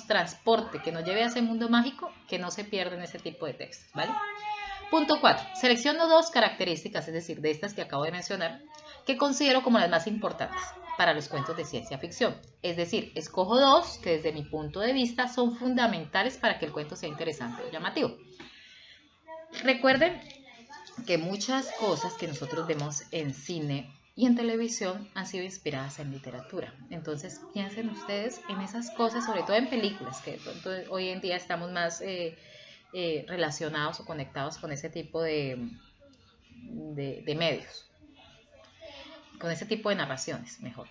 transporte, que nos lleve a ese mundo mágico, que no se pierda en ese tipo de textos, ¿vale? Punto 4. Selecciono 2 características, es decir, de estas que acabo de mencionar, que considero como las más importantes para los cuentos de ciencia ficción. Es decir, escojo 2 que desde mi punto de vista son fundamentales para que el cuento sea interesante o llamativo. Recuerden que muchas cosas que nosotros vemos en cine y en televisión han sido inspiradas en literatura. Entonces piensen ustedes en esas cosas, sobre todo en películas, que de pronto hoy en día estamos más relacionados o conectados con ese tipo de medios, con ese tipo de narraciones, mejor.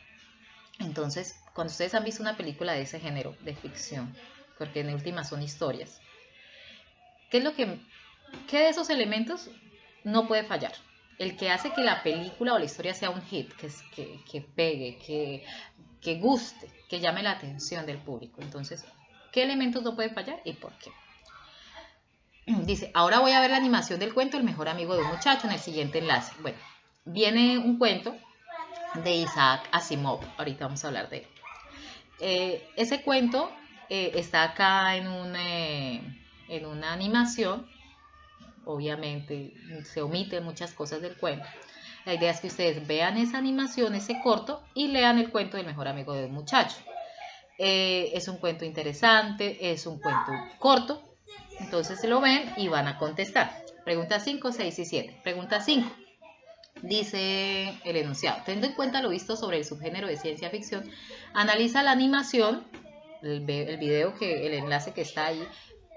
Entonces, cuando ustedes han visto una película de ese género, de ficción, porque en última son historias, ¿qué de esos elementos no puede fallar? El que hace que la película o la historia sea un hit, que pegue, que guste, que llame la atención del público. Entonces, ¿qué elementos no pueden fallar y por qué? Dice, ahora voy a ver la animación del cuento El mejor amigo de un muchacho en el siguiente enlace. Bueno, viene un cuento de Isaac Asimov, ahorita vamos a hablar de él. Ese cuento está acá en una animación. Obviamente se omiten muchas cosas del cuento. La idea es que ustedes vean esa animación, ese corto, y lean el cuento del mejor amigo del muchacho. Es un cuento interesante, es un cuento corto, entonces se lo ven y van a contestar. Preguntas 5, 6 y 7. Pregunta 5. Dice el enunciado, teniendo en cuenta lo visto sobre el subgénero de ciencia ficción, analiza la animación, el video, el enlace que está ahí,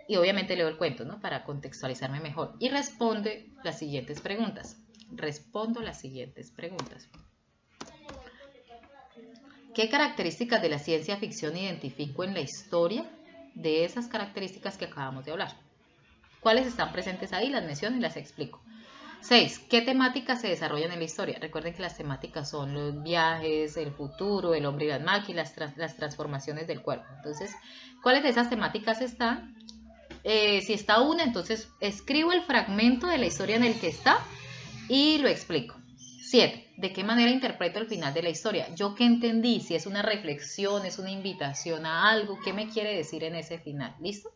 y obviamente leo el cuento, ¿no? Para contextualizarme mejor. Y responde las siguientes preguntas. Respondo las siguientes preguntas. ¿Qué características de la ciencia ficción identifico en la historia de esas características que acabamos de hablar? ¿Cuáles están presentes ahí? Las menciono y las explico. 6. ¿Qué temáticas se desarrollan en la historia? Recuerden que las temáticas son los viajes, el futuro, el hombre y las máquinas, las transformaciones del cuerpo. Entonces, ¿cuáles de esas temáticas están? Si está una, entonces escribo el fragmento de la historia en el que está y lo explico. 7. ¿De qué manera interpreto el final de la historia? ¿Yo qué entendí? Si es una reflexión, es una invitación a algo, ¿qué me quiere decir en ese final? ¿Listo?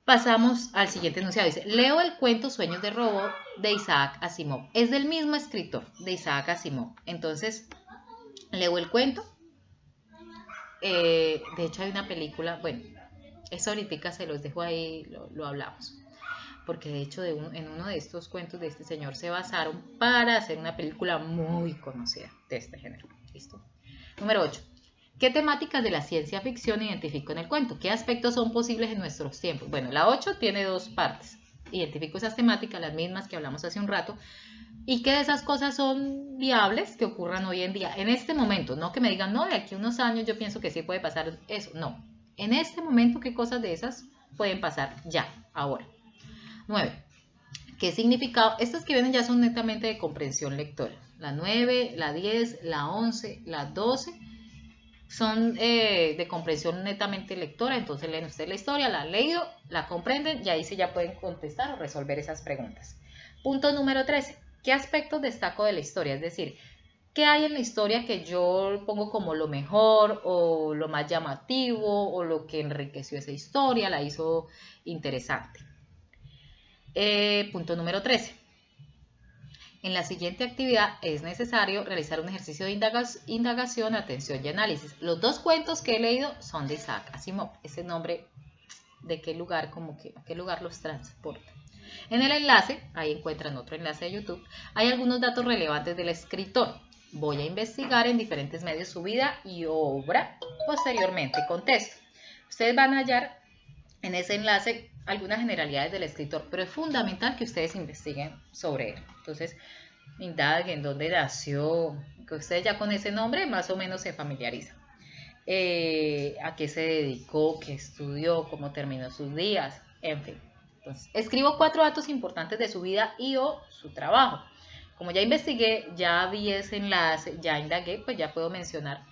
Pasamos al siguiente enunciado. Dice, leo el cuento Sueños de Robot de Isaac Asimov. Es del mismo escritor, de Isaac Asimov. Entonces, leo el cuento. De hecho, hay una película, bueno, eso ahorita se los dejo ahí, lo hablamos. Porque de hecho en uno de estos cuentos de este señor se basaron para hacer una película muy conocida de este género. ¿Listo? Número 8. ¿Qué temáticas de la ciencia ficción identifico en el cuento? ¿Qué aspectos son posibles en nuestros tiempos? Bueno, la 8 tiene 2 partes. Identifico esas temáticas, las mismas que hablamos hace un rato, y qué de esas cosas son viables que ocurran hoy en día, en este momento. No que me digan, no, de aquí a unos años yo pienso que sí puede pasar eso. No. En este momento, ¿qué cosas de esas pueden pasar ya, ahora? 9. ¿Qué significado? Estas que vienen ya son netamente de comprensión lectora. La 9, la 10, la 11, la 12 son de comprensión netamente lectora. Entonces leen ustedes la historia, la han leído, la comprenden y ahí sí ya pueden contestar o resolver esas preguntas. Punto número 13. ¿Qué aspectos destaco de la historia? Es decir, ¿qué hay en la historia que yo pongo como lo mejor o lo más llamativo o lo que enriqueció esa historia, la hizo interesante? Punto número 13. En la siguiente actividad es necesario realizar un ejercicio de indagación, atención y análisis. Los 2 cuentos que he leído son de Isaac Asimov. Ese nombre, ¿de qué lugar? ¿A qué lugar los transporta? En el enlace, ahí encuentran otro enlace de YouTube, hay algunos datos relevantes del escritor. Voy a investigar en diferentes medios su vida y obra. Posteriormente contesto. Ustedes van a hallar en ese enlace algunas generalidades del escritor, pero es fundamental que ustedes investiguen sobre él. Entonces, indaguen dónde nació, que ustedes ya con ese nombre más o menos se familiarizan. A qué se dedicó, qué estudió, cómo terminó sus días, en fin. Entonces, escribo 4 datos importantes de su vida y o su trabajo. Como ya investigué, ya vi ese enlace, ya indagué, pues ya puedo mencionar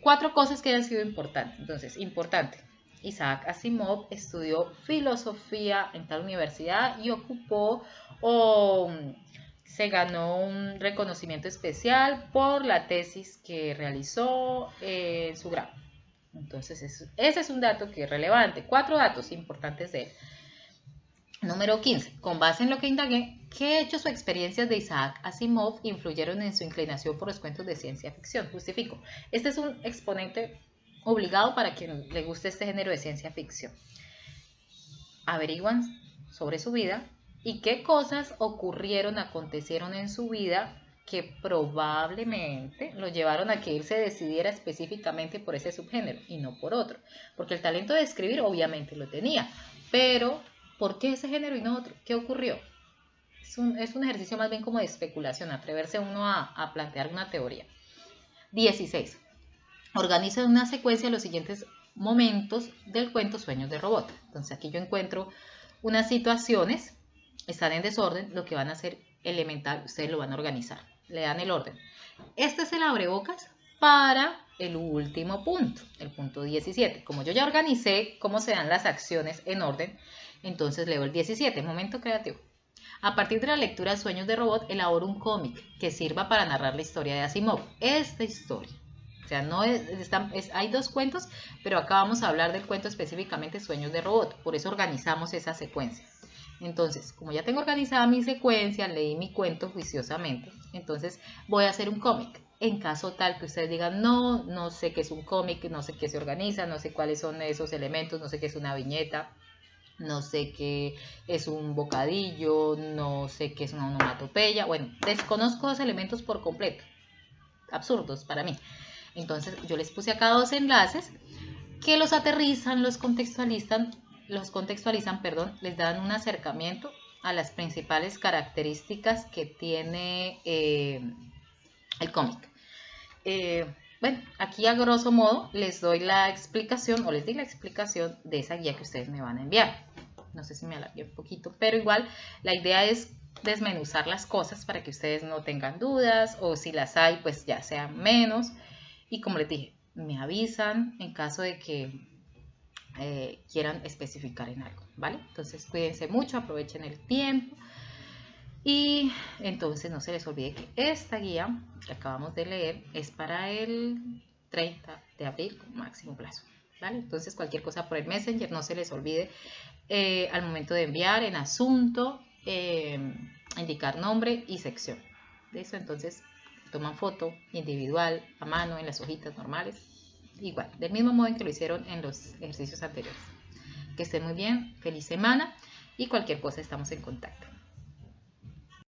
4 cosas que hayan sido importantes. Entonces, importante. Isaac Asimov estudió filosofía en tal universidad y ocupó o se ganó un reconocimiento especial por la tesis que realizó en su grado. Entonces, ese es un dato que es relevante. 4 datos importantes de él. Número 15. Con base en lo que indagué, ¿qué hechos o experiencias de Isaac Asimov influyeron en su inclinación por los cuentos de ciencia ficción? Justifico. Este es un exponente obligado para quien le guste este género de ciencia ficción. Averiguan sobre su vida y qué cosas acontecieron en su vida que probablemente lo llevaron a que él se decidiera específicamente por ese subgénero y no por otro. Porque el talento de escribir obviamente lo tenía, pero ¿por qué ese género y no otro? ¿Qué ocurrió? Es un ejercicio más bien como de especulación, atreverse uno a plantear una teoría. 16. Organiza en una secuencia los siguientes momentos del cuento Sueños de Robot. Entonces aquí yo encuentro unas situaciones, están en desorden, lo que van a ser elemental, ustedes lo van a organizar, le dan el orden. Este es el abrebocas para el último punto, el punto 17. Como yo ya organicé cómo se dan las acciones en orden, entonces leo el 17, momento creativo. A partir de la lectura de Sueños de Robot, elaboro un cómic que sirva para narrar la historia de Asimov. Esta historia. O sea, no hay 2 cuentos, pero acá vamos a hablar del cuento específicamente Sueños de Robot. Por eso organizamos esa secuencia. Entonces, como ya tengo organizada mi secuencia, leí mi cuento juiciosamente, entonces voy a hacer un cómic. En caso tal que ustedes digan, no sé qué es un cómic, no sé qué se organiza, no sé cuáles son esos elementos, no sé qué es una viñeta, no sé qué es un bocadillo, no sé qué es una onomatopeya. Bueno, desconozco los elementos por completo, absurdos para mí. Entonces yo les puse acá 2 enlaces que los aterrizan, los contextualizan, les dan un acercamiento a las principales características que tiene el cómic. Bueno, aquí a grosso modo les doy la explicación o les di la explicación de esa guía que ustedes me van a enviar. No sé si me alargué un poquito, pero igual la idea es desmenuzar las cosas para que ustedes no tengan dudas o si las hay pues ya sean menos. Y como les dije, me avisan en caso de que quieran especificar en algo, ¿vale? Entonces cuídense mucho, aprovechen el tiempo. Y entonces no se les olvide que esta guía que acabamos de leer es para el 30 de abril como máximo plazo, ¿vale? Entonces cualquier cosa por el Messenger, no se les olvide al momento de enviar en asunto, indicar nombre y sección. De eso entonces toman foto individual, a mano, en las hojitas normales, igual, del mismo modo en que lo hicieron en los ejercicios anteriores. Que estén muy bien, feliz semana y cualquier cosa estamos en contacto.